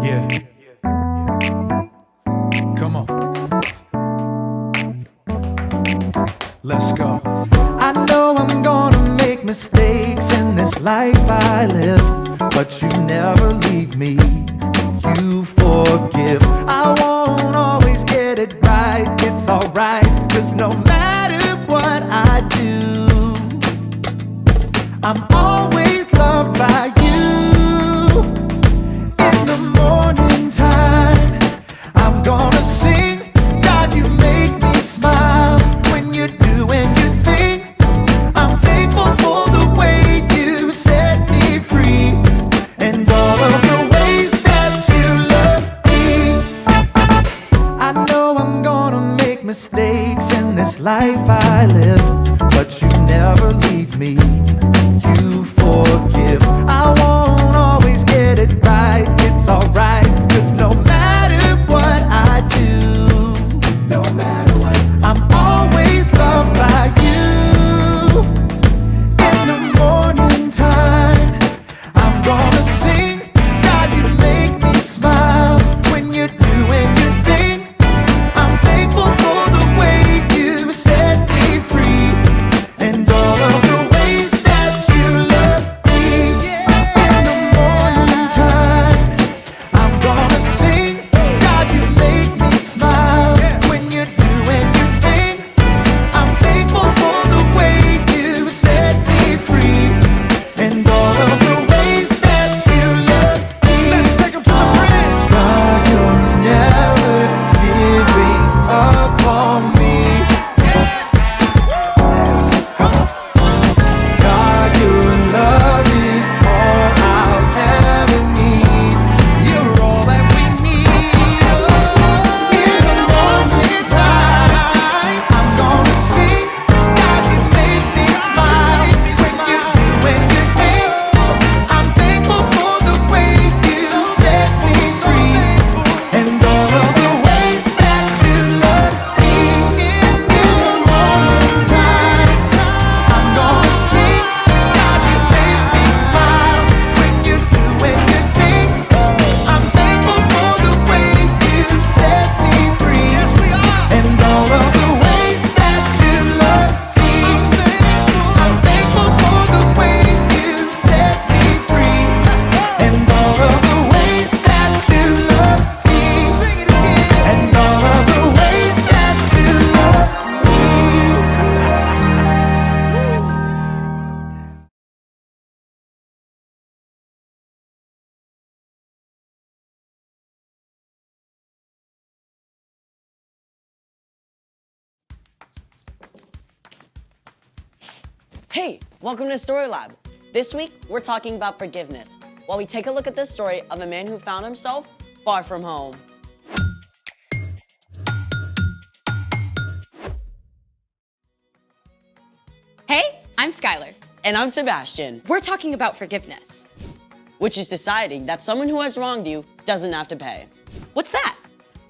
Yeah. Come on. Let's go. I know I'm gonna make mistakes in this life I live, but you never leave me. You forgive. I won't always get it right. It's alright, 'cause no matter what I do, I'm always loved by you. In the morning time, I'm gonna sing. God, you make me smile when you're doing your thing. I'm thankful for the way you set me free, and all of the ways that you love me. I know I'm gonna make mistakes in this life I live, but you never leave me. You forgive. I won't always get it right. It's alright, 'cause no matter what I do, no matter what, I'm always loved by you. In the morning time, I'm gonna sing. God, you make me smile when you're doing your thing. I'm thankful for the way you set me free, and all of the ways that you love me. In the morning time, I'm gonna sing. God, you make me smile when you're doing your thing. I'm thankful for the way you set me free, and all of the ways that you love me. Let's take 'em to the bridge. God, you're never giving up on me. God, your love is all I'll ever need. You're all that we need. In the morning time, I'm gonna sing. God, you make me smile when you're doing your thing. I'm thankful for the way you set me free, and all of the ways that you love me. In the morning time, I'm gonna sing. God, you make me smile when you're doing your thing. I'm thankful for the way you set me free. Yes, we are. And all of the ways that you love me. I'm thankful for the way you set me free. And all of the ways that you love me. Sing it again. And all of the ways that you love me. Hey, welcome to Story Lab. This week, we're talking about forgiveness, while we take a look at the story of a man who found himself far from home. Hey, I'm Skylar. And I'm Sebastian, We're talking about forgiveness. which is deciding that someone who has wronged you doesn't have to pay. What's that?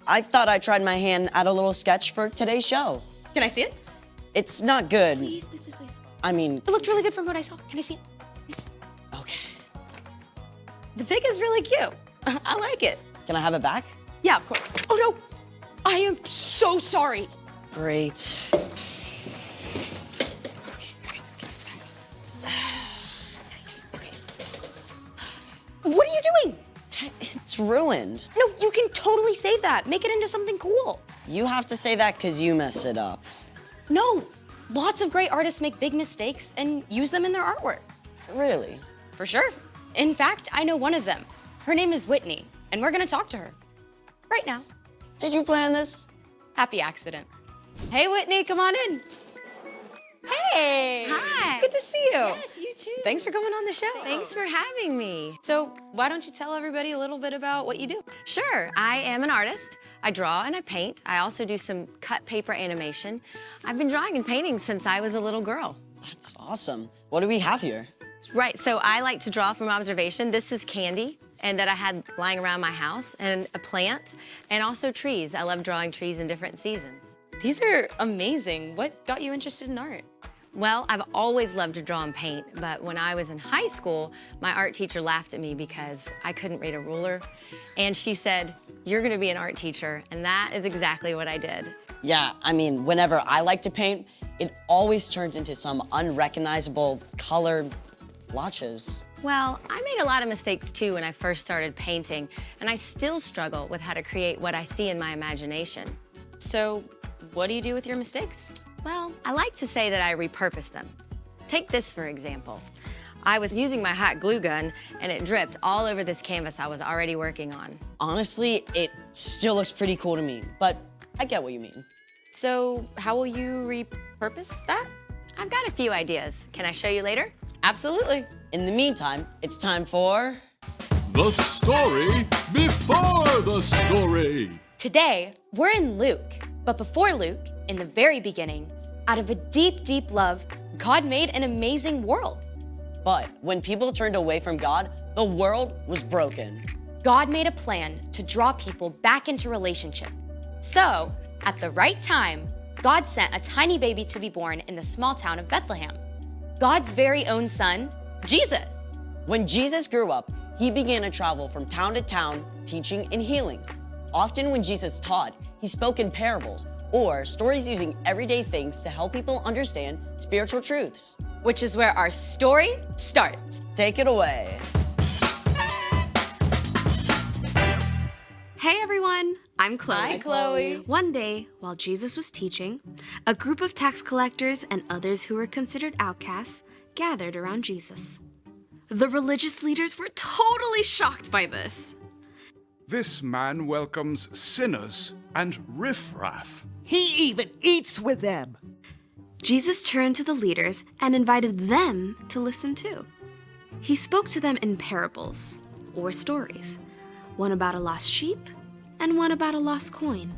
I thought I tried my hand at a little sketch for today's show. Can I see it? It's not good. Please, please, please, please. I mean, It looked really good from what I saw. Can I see it? okay. The pig is really cute. I like it. Can I have it back? Yeah, of course. Oh no! I am so sorry. Great. Thanks. Okay. What are you doing? It's ruined. No, you can totally save that. Make it into something cool. You have to say that because you messed it up. No, lots of great artists make big mistakes and use them in their artwork. Really? For sure. In fact, I know one of them. Her name is Whitney, and we're gonna talk to her. Right now. Did you plan this? Happy accident. Hey, Whitney, come on in. Hey. Hi. It's good to see you. Yes, you too. Thanks for coming on the show. Thanks for having me. So, why don't you tell everybody a little bit about what you do? Sure, I am an artist. I draw and I paint. I also do some cut paper animation. I've been drawing and painting since I was a little girl. That's awesome. What do we have here? Right, so I like to draw from observation. This is candy, and that I had lying around my house, and a plant, and also trees. I love drawing trees in different seasons. These are amazing. What got you interested in art? Well, I've always loved to draw and paint, but when I was in high school, my art teacher laughed at me because I couldn't read a ruler. And she said, "You're gonna be an art teacher," and that is exactly what I did. Yeah, I mean, whenever I like to paint, it always turns into some unrecognizable colored blotches. Well, I made a lot of mistakes too when I first started painting, and I still struggle with how to create what I see in my imagination. So, what do you do with your mistakes? Well, I like to say that I repurpose them. Take this, for example. I was using my hot glue gun, and it dripped all over this canvas I was already working on. Honestly, it still looks pretty cool to me, but I get what you mean. So, how will you repurpose that? I've got a few ideas. Can I show you later? Absolutely. In the meantime, it's time for... The story before the story. Today, we're in Luke. But before Luke, in the very beginning, out of a deep, deep love, God made an amazing world. But when people turned away from God, the world was broken. God made a plan to draw people back into relationship. So, at the right time, God sent a tiny baby to be born in the small town of Bethlehem. God's very own son, Jesus. When Jesus grew up, he began to travel from town to town, teaching and healing. Often when Jesus taught, he spoke in parables or stories using everyday things to help people understand spiritual truths. Which is where our story starts. Take it away. Hey everyone, I'm Chloe. Hi, Chloe. One day, while Jesus was teaching, a group of tax collectors and others who were considered outcasts gathered around Jesus. The religious leaders were totally shocked by this. This man welcomes sinners and riffraff. He even eats with them. Jesus turned to the leaders and invited them to listen too. He spoke to them in parables, or stories, one about a lost sheep and one about a lost coin.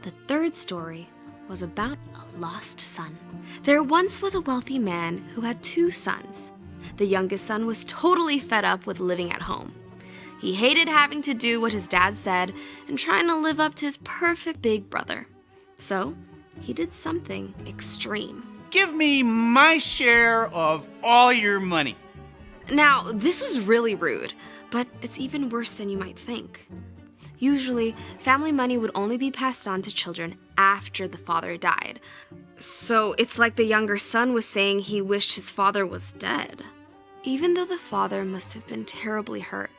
The third story was about a lost son. There once was a wealthy man who had 2 sons. The youngest son was totally fed up with living at home. He hated having to do what his dad said and trying to live up to his perfect big brother. So, he did something extreme. Give me my share of all your money. Now, this was really rude, but it's even worse than you might think. Usually, family money would only be passed on to children after the father died. So, it's like the younger son was saying he wished his father was dead. Even though the father must have been terribly hurt,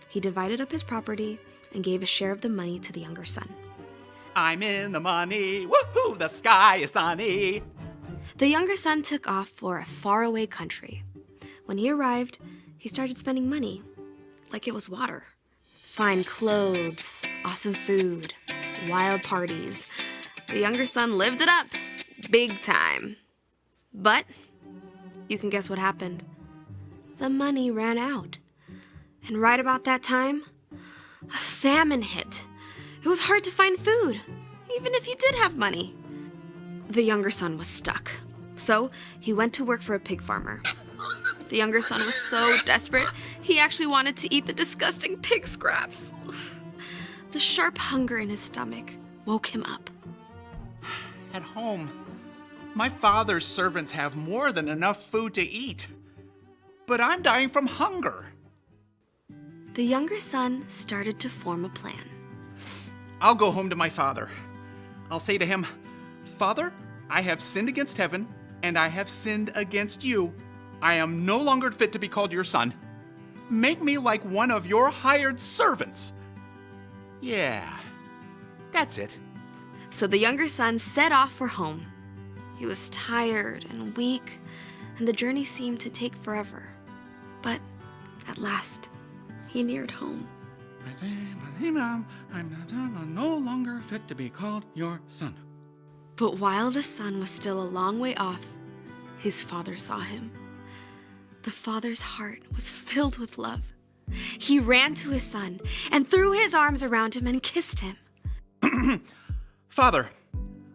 he divided up his property and gave a share of the money to the younger son. I'm in the money. Woohoo, the sky is sunny. The younger son took off for a faraway country. When he arrived, he started spending money like it was water. Fine clothes, awesome food, wild parties. The younger son lived it up, big time. But you can guess what happened. The money ran out. And right about that time, a famine hit. It was hard to find food, even if you did have money. The younger son was stuck, so he went to work for a pig farmer. The younger son was so desperate, he actually wanted to eat the disgusting pig scraps. The sharp hunger in his stomach woke him up. At home, my father's servants have more than enough food to eat. But I'm dying from hunger. The younger son started to form a plan. I'll go home to my father. I'll say to him, "Father, I have sinned against heaven, and I have sinned against you. I am no longer fit to be called your son. Make me like one of your hired servants." Yeah, that's it. So the younger son set off for home. He was tired and weak, and the journey seemed to take forever. But at last, he neared home. I'm no longer fit to be called your son. But while the son was still a long way off, his father saw him. The father's heart was filled with love. He ran to his son and threw his arms around him and kissed him. Father,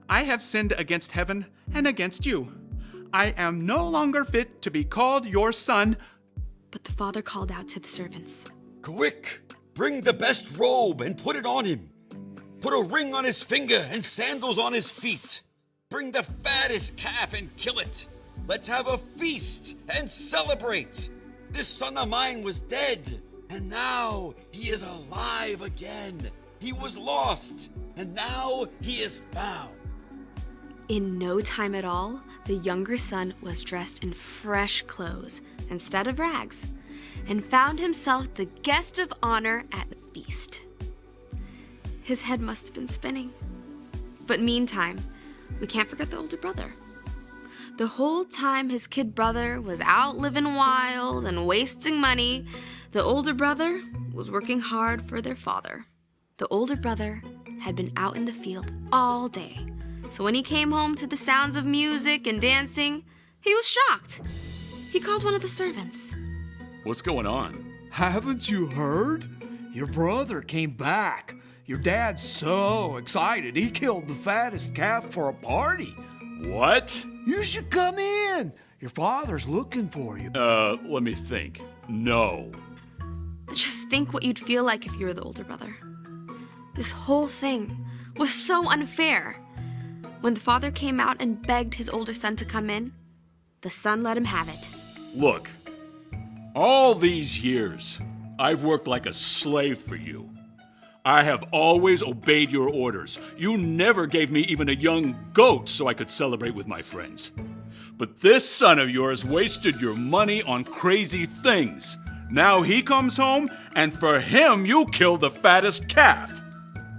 I have sinned against heaven and against you. I am no longer fit to be called your son. But the father called out to the servants. Quick, bring the best robe and put it on him. Put a ring on his finger and sandals on his feet. Bring the fattest calf and kill it. Let's have a feast and celebrate. This son of mine was dead, and now he is alive again. He was lost, and now he is found. In no time at all, the younger son was dressed in fresh clothes instead of rags and found himself the guest of honor at a feast. His head must have been spinning. But meantime, we can't forget the older brother. The whole time his kid brother was out living wild and wasting money, the older brother was working hard for their father. The older brother had been out in the field all day, so when he came home to the sounds of music and dancing, he was shocked. He called one of the servants. What's going on? Haven't you heard? Your brother came back. Your dad's so excited, he killed the fattest calf for a party. What? You should come in. Your father's looking for you. Let me think. No. Just think what you'd feel like if you were the older brother. This whole thing was so unfair. When the father came out and begged his older son to come in, the son let him have it. Look, all these years, I've worked like a slave for you. I have always obeyed your orders. You never gave me even a young goat so I could celebrate with my friends. But this son of yours wasted your money on crazy things. Now he comes home, and for him, you killed the fattest calf.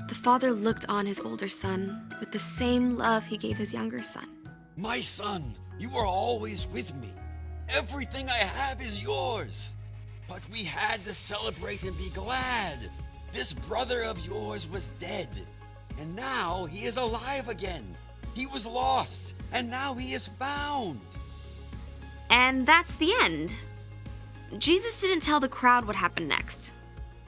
The father looked on his older son with the same love he gave his younger son. My son, you are always with me. Everything I have is yours. But we had to celebrate and be glad. This brother of yours was dead, and now he is alive again. He was lost, and now he is found. And that's the end. Jesus didn't tell the crowd what happened next.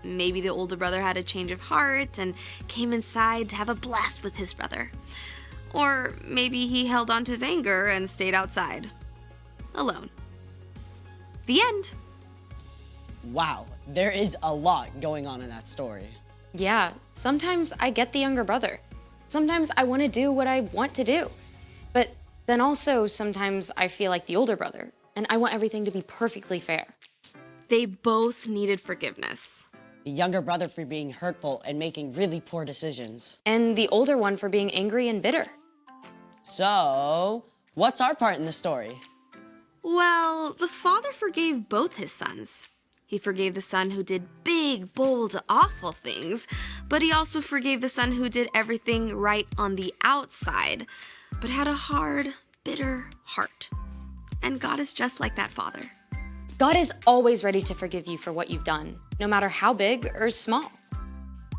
Maybe the older brother had a change of heart and came inside to have a blast with his brother. Or maybe he held on to his anger and stayed outside, alone. The end. Wow, there is a lot going on in that story. Yeah, sometimes I get the younger brother. Sometimes I want to do what I want to do. But then also sometimes I feel like the older brother, and I want everything to be perfectly fair. They both needed forgiveness. The younger brother for being hurtful and making really poor decisions. And the older one for being angry and bitter. So, what's our part in the story? Well, the father forgave both his sons. He forgave the son who did big, bold, awful things, but he also forgave the son who did everything right on the outside, but had a hard, bitter heart. And God is just like that father. God is always ready to forgive you for what you've done, no matter how big or small.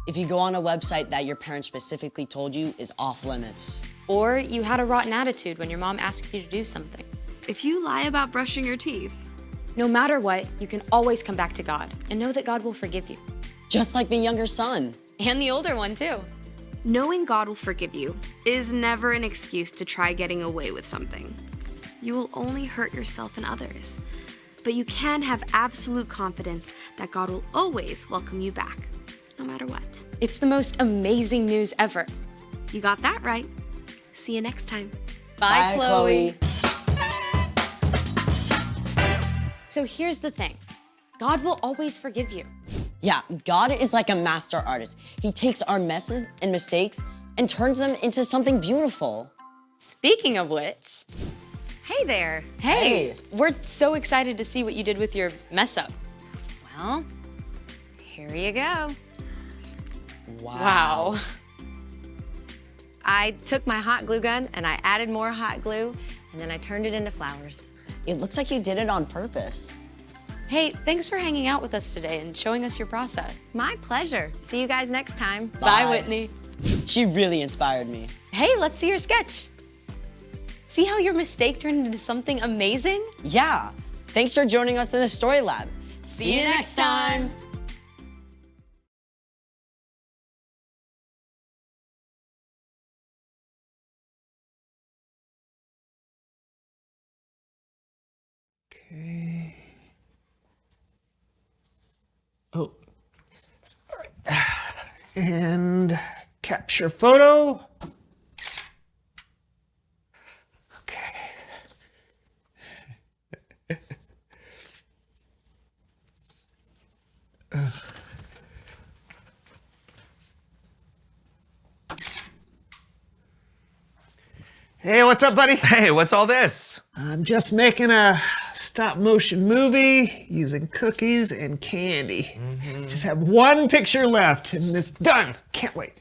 If you go on a website that your parents specifically told you is off limits. Or you had a rotten attitude when your mom asked you to do something. If you lie about brushing your teeth. No matter what, you can always come back to God and know that God will forgive you. Just like the younger son. And the older one, too. Knowing God will forgive you is never an excuse to try getting away with something. You will only hurt yourself and others. But you can have absolute confidence that God will always welcome you back, no matter what. It's the most amazing news ever. You got that right. See you next time. Bye, Chloe. So here's the thing. God will always forgive you. Yeah, God is like a master artist. He takes our messes and mistakes and turns them into something beautiful. Speaking of which, Hey there. hey, we're so excited to see what you did with your mess up. Well, here you go. Wow. I took my hot glue gun and I added more hot glue, and then I turned it into flowers. It looks like you did it on purpose. Hey, thanks for hanging out with us today and showing us your process. My pleasure. See you guys next time. Bye, Whitney. She really inspired me. Hey, let's see your sketch. See how your mistake turned into something amazing? Yeah, thanks for joining us in the Story Lab. See you next time. Okay. Oh. All right. And capture photo. Okay. Hey, what's up, buddy? Hey, what's all this? I'm just making a stop-motion movie using cookies and candy. Just have one picture left, and it's done. Can't wait.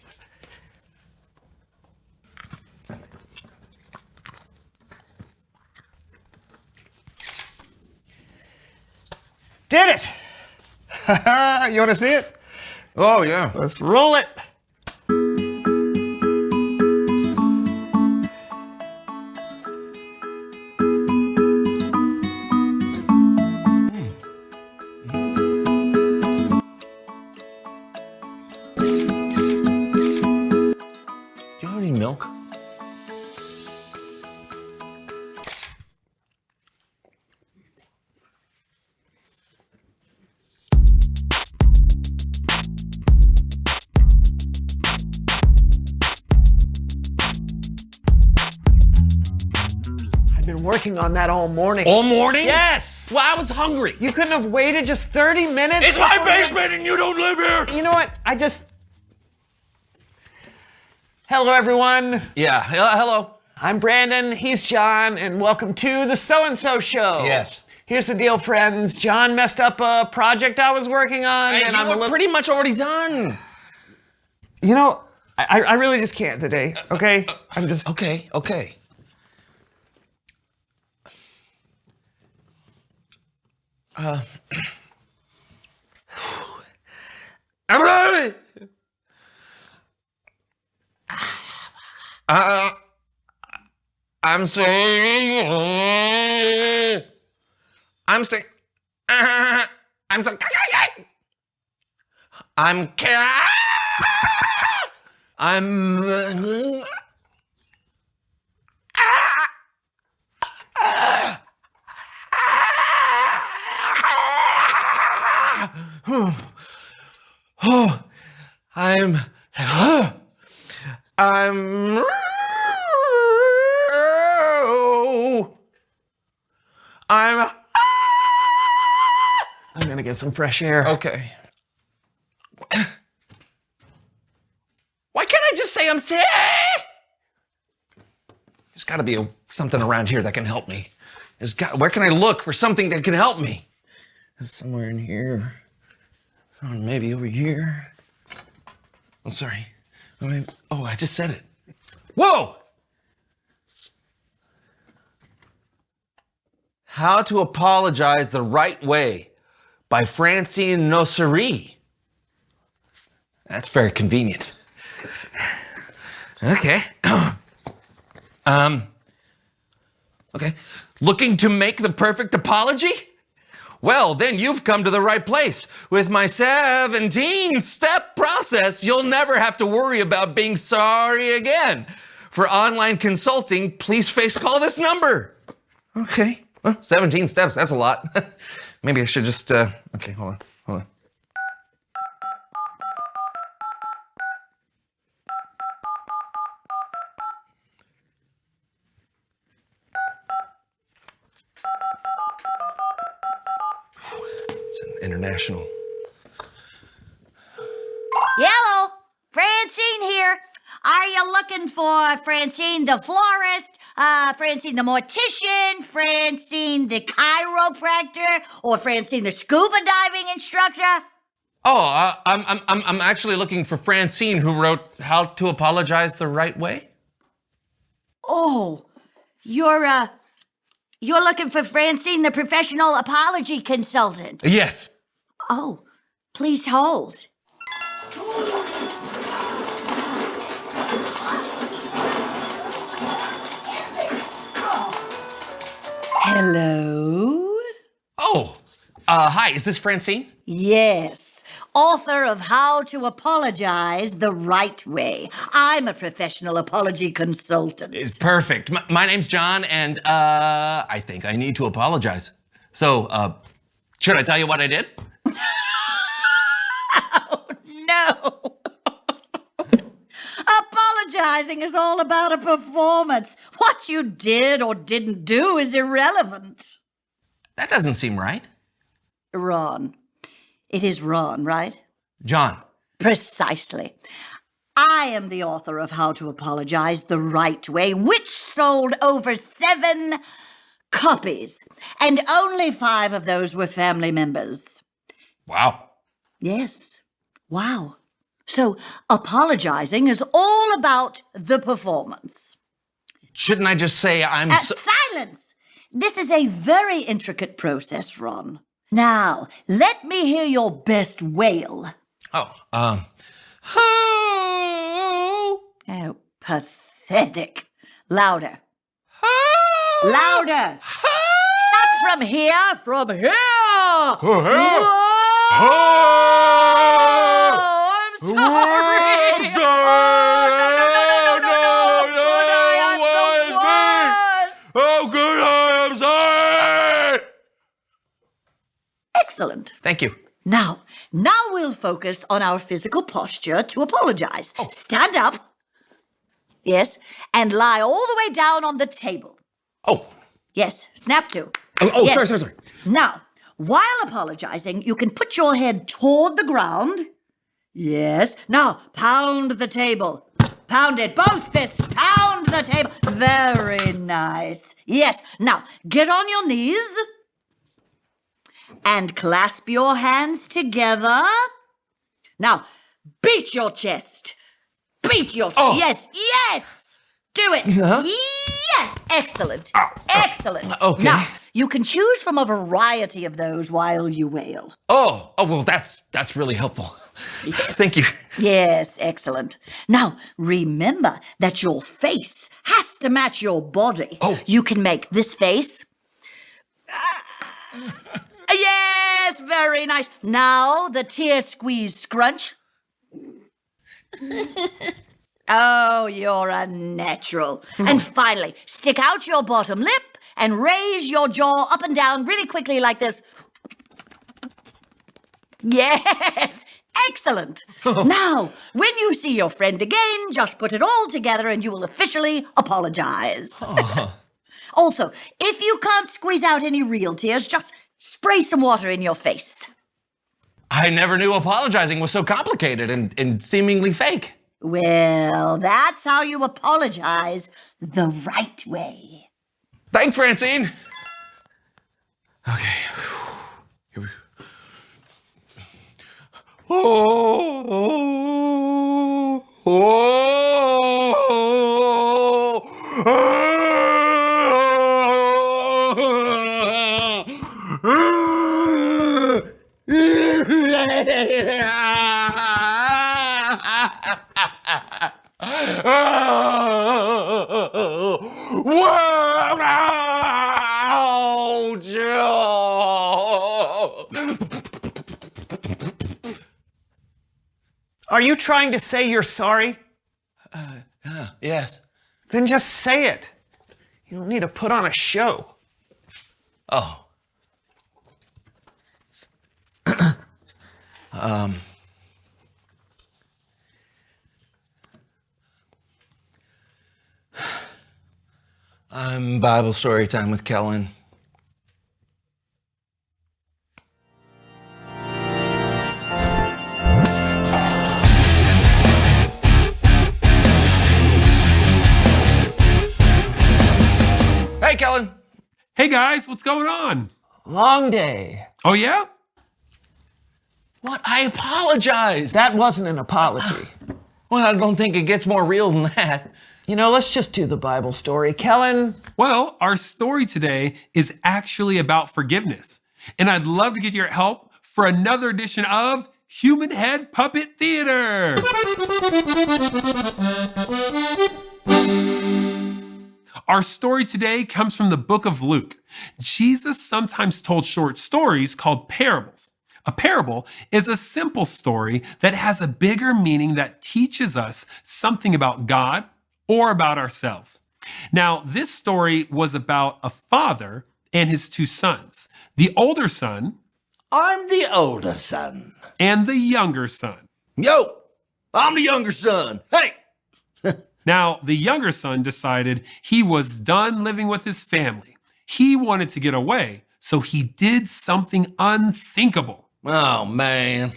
Did it! You want to see it? Oh, yeah. Let's roll it. Do you want any milk? I've been working on that all morning. All morning? Yes! Well, I was hungry. You couldn't have waited just 30 minutes? It's my basement and you don't live here! You know what? Hello, everyone. Yeah, hello. I'm Brandon, he's John, and welcome to the So-and-So Show. Yes. Here's the deal, friends. John messed up a project I was working on, And you were pretty much already done. You know, I really just can't today, okay? I'm just... Okay. I'm ready. I'm saying. I'm saying. I'm so. I'm. I'm. Oh, I'm. I'm gonna get some fresh air. Okay. Why can't I just say I'm sick? There's got to be something around here that can help me. Where can I look for something that can help me? It's somewhere in here. Oh, maybe over here. Oh, sorry. Oh, I just said it. Whoa! How to Apologize the Right Way by Francine Nossery. That's very convenient. Okay. Okay. Looking to make the perfect apology? Well, then you've come to the right place. With my 17-step process, you'll never have to worry about being sorry again. For online consulting, please call this number. Okay. Well, 17 steps, that's a lot. Maybe I should just, okay, hold on. It's an international. Hello, Francine here. Are you looking for Francine the florist, Francine the mortician, Francine the chiropractor, or Francine the scuba diving instructor? Oh, I'm actually looking for Francine, who wrote How to Apologize the Right Way. Oh, you're looking for Francine the professional apology consultant. Yes. Oh, please hold. Hello? Oh, hi, is this Francine? Yes, author of How to Apologize the Right Way. I'm a professional apology consultant. It's perfect. My name's John, and I think I need to apologize. So, should I tell you what I did? Oh, no. Apologizing is all about a performance. What you did or didn't do is irrelevant. That doesn't seem right. Ron. It is Ron, right? John. Precisely. I am the author of How to Apologize the Right Way, which sold over 7 copies, and only 5 of those were family members. Wow. Yes. Wow. So apologizing is all about the performance. Shouldn't I just say I'm Silence! This is a very intricate process, Ron. Now, let me hear your best wail. Oh, Oh, pathetic. Louder. Louder. Not from here, from here. Whoa! I'm sorry. I'm sorry. Oh, good, I'm sorry. Excellent. Thank you. Now we'll focus on our physical posture to apologize. Stand up. Yes, and lie all the way down on the table. Oh. Yes, snap to. Oh, Yes. sorry. Now, while apologizing, you can put your head toward the ground. Yes. Now, pound the table. Pound it. Both fists. Pound the table. Very nice. Yes. Now, get on your knees. And clasp your hands together. Now, beat your chest. Beat your chest. Oh. Yes. Do it. Yeah. Yes. Excellent. Excellent. Okay. Now, you can choose from a variety of those while you wail. Oh, well, that's really helpful. Yes. Thank you. Yes, excellent. Now, remember that your face has to match your body. Oh. You can make this face. Yes, very nice. Now, the tear squeeze scrunch. Oh, you're a natural. And finally, stick out your bottom lip and raise your jaw up and down really quickly like this. Yes, excellent. Now, when you see your friend again, just put it all together and you will officially apologize. Also, if you can't squeeze out any real tears, just spray some water in your face. I never knew apologizing was so complicated and seemingly fake. Well, that's how you apologize the right way. Thanks, Francine. Okay. Here we go. Wow, Joe. Are you trying to say you're sorry? Yes. Then just say it. You don't need to put on a show. Oh. I'm Bible story time with Kellen. Hey, Kellen. Hey guys, what's going on? Long day. Oh yeah? What? I apologize. That wasn't an apology. Well, I don't think it gets more real than that. You know, let's just do the Bible story. Kellen. Well, our story today is actually about forgiveness. And I'd love to get your help for another edition of Human Head Puppet Theater. Our story today comes from the book of Luke. Jesus sometimes told short stories called parables. A parable is a simple story that has a bigger meaning that teaches us something about God or about ourselves. Now, this story was about a father and his 2 sons. The older son. I'm the older son. And the younger son. Yo, I'm the younger son. Hey! Now, the younger son decided he was done living with his family. He wanted to get away, so he did something unthinkable. Oh, man.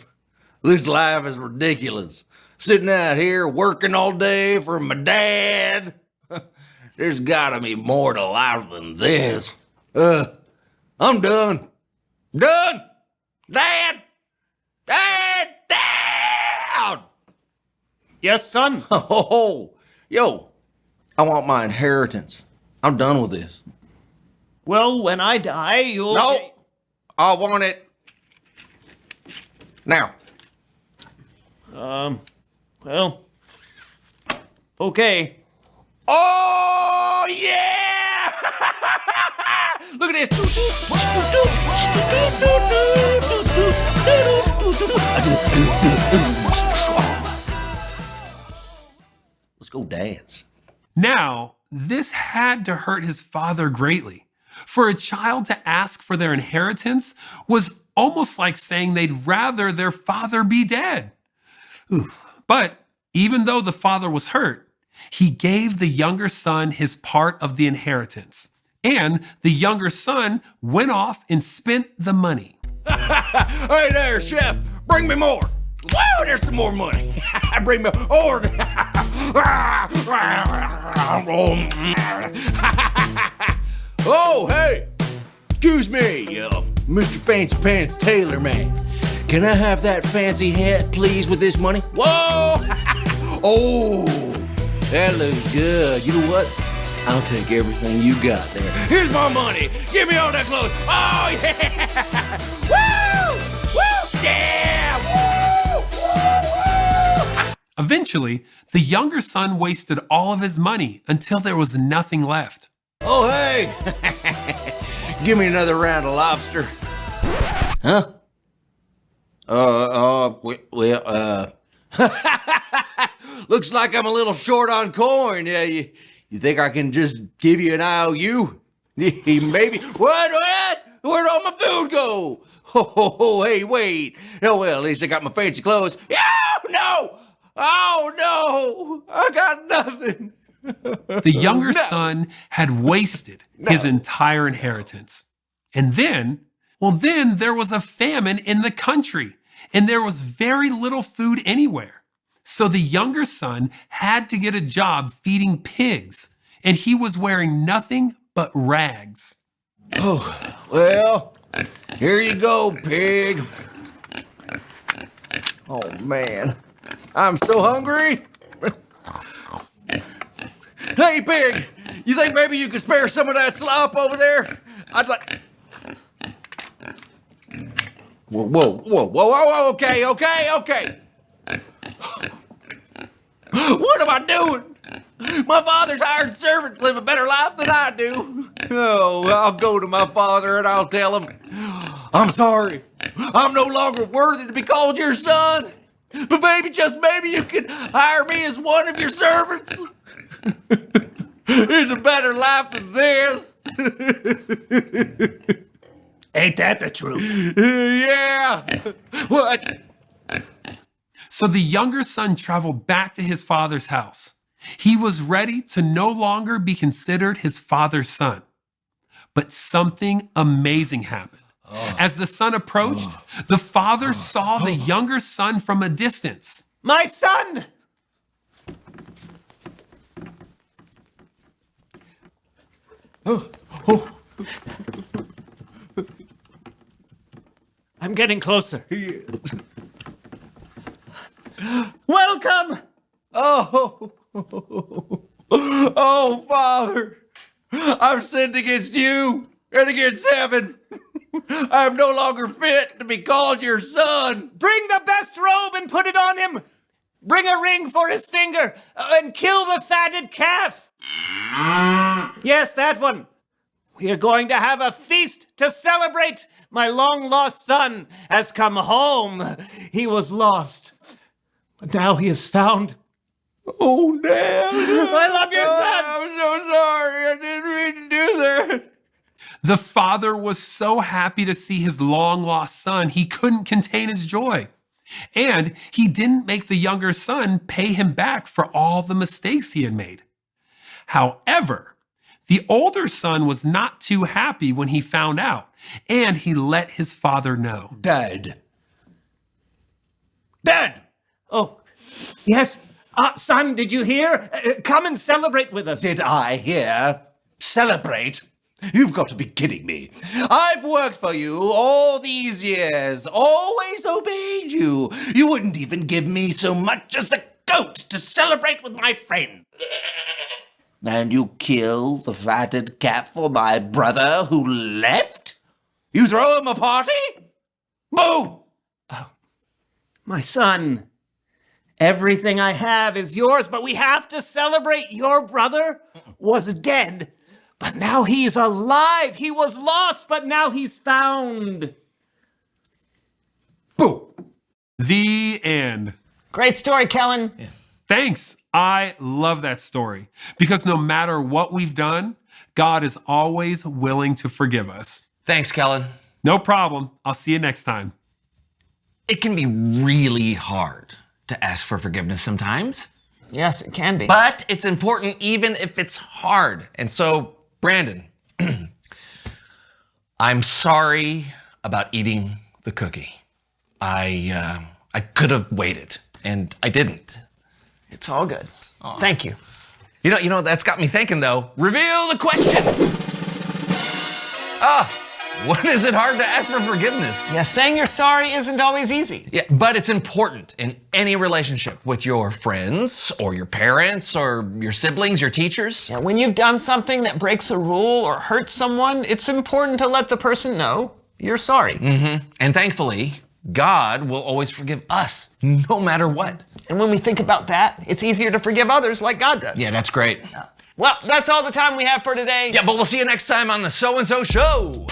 This life is ridiculous. Sitting out here working all day for my dad. There's gotta be more to life than this. I'm done. Done! Dad! Dad! Dad! Yes, son? Oh, yo, I want my inheritance. I'm done with this. Well, when I die, you'll... No, I want it now. Well, okay. Oh, yeah! Look at this. Let's go dance. Now, this had to hurt his father greatly. For a child to ask for their inheritance was almost like saying they'd rather their father be dead. But even though the father was hurt, he gave the younger son his part of the inheritance. And the younger son went off and spent the money. Hey there, chef, bring me more. Woo, there's some more money. Bring me more. Oh, hey, excuse me, Mr. Fancy Pants Tailor Man. Can I have that fancy hat, please, with this money? Whoa! Oh, that looks good. You know what? I'll take everything you got there. Here's my money. Give me all that clothes. Oh, yeah! Woo! Woo! Yeah! Woo! Woo! Woo! Eventually, the younger son wasted all of his money until there was nothing left. Oh, hey! Give me another round of lobster. Huh? Looks like I'm a little short on coin. You think I can just give you an IOU? Maybe. What? Where'd all my food go? Oh, hey, wait. Oh, well, at least I got my fancy clothes. Oh, no! Oh, no! I got nothing. The younger son had wasted his entire inheritance. And then there was a famine in the country, and there was very little food anywhere. So the younger son had to get a job feeding pigs, and he was wearing nothing but rags. Oh, well, here you go, pig. Oh, man, I'm so hungry. Hey, pig, you think maybe you could spare some of that slop over there? I'd like... Whoa, okay. What am I doing? My father's hired servants live a better life than I do. Oh, I'll go to my father and I'll tell him, I'm sorry. I'm no longer worthy to be called your son. But maybe, just maybe, you could hire me as one of your servants. There's a better life than this. Ain't that the truth? Yeah. What? So the younger son traveled back to his father's house. He was ready to no longer be considered his father's son. But something amazing happened. As the son approached, the father saw the younger son from a distance. My son! I'm getting closer. Welcome! Oh, Father, I've sinned against you and against heaven. I am no longer fit to be called your son. Bring the best robe and put it on him. Bring a ring for his finger and kill the fatted calf. Yes, that one. We are going to have a feast to celebrate. My long-lost son has come home. He was lost, but now he is found. Oh, Dad. I love your son. I'm so sorry. I didn't mean to do that. The father was so happy to see his long-lost son, he couldn't contain his joy. And he didn't make the younger son pay him back for all the mistakes he had made. However, the older son was not too happy when he found out, and he let his father know. Dad. Oh, Yes. Son, did you hear? Come and celebrate with us. Did I hear? Celebrate? You've got to be kidding me. I've worked for you all these years, always obeyed you. You wouldn't even give me so much as a goat to celebrate with my friend. And you kill the fatted calf for my brother who left? You throw him a party? Boo! Oh, my son, everything I have is yours, but we have to celebrate. Your brother was dead, but now he's alive. He was lost, but now he's found. Boo! The end. Great story, Kellen. Yeah. Thanks. I love that story because no matter what we've done, God is always willing to forgive us. Thanks, Kellen. No problem. I'll see you next time. It can be really hard to ask for forgiveness sometimes. Yes, it can be. But it's important even if it's hard. And so, Brandon, I'm sorry about eating the cookie. I could have waited, and I didn't. It's all good. Thank you. You know, that's got me thinking, though. Reveal the question. When is it hard to ask for forgiveness? Yeah, saying you're sorry isn't always easy. Yeah, but it's important in any relationship with your friends or your parents or your siblings, your teachers. Yeah, when you've done something that breaks a rule or hurts someone, it's important to let the person know you're sorry. Mm-hmm. And thankfully, God will always forgive us, no matter what. And when we think about that, it's easier to forgive others like God does. Yeah, that's great. Yeah. Well, that's all the time we have for today. Yeah, but we'll see you next time on the So-and-So Show.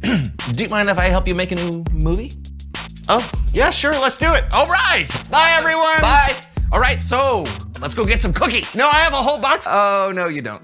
Do you mind if I help you make a new movie? Oh, yeah, sure, let's do it. All right. Bye, everyone. Bye. All right, so let's go get some cookies. No, I have a whole box. Oh, no, you don't.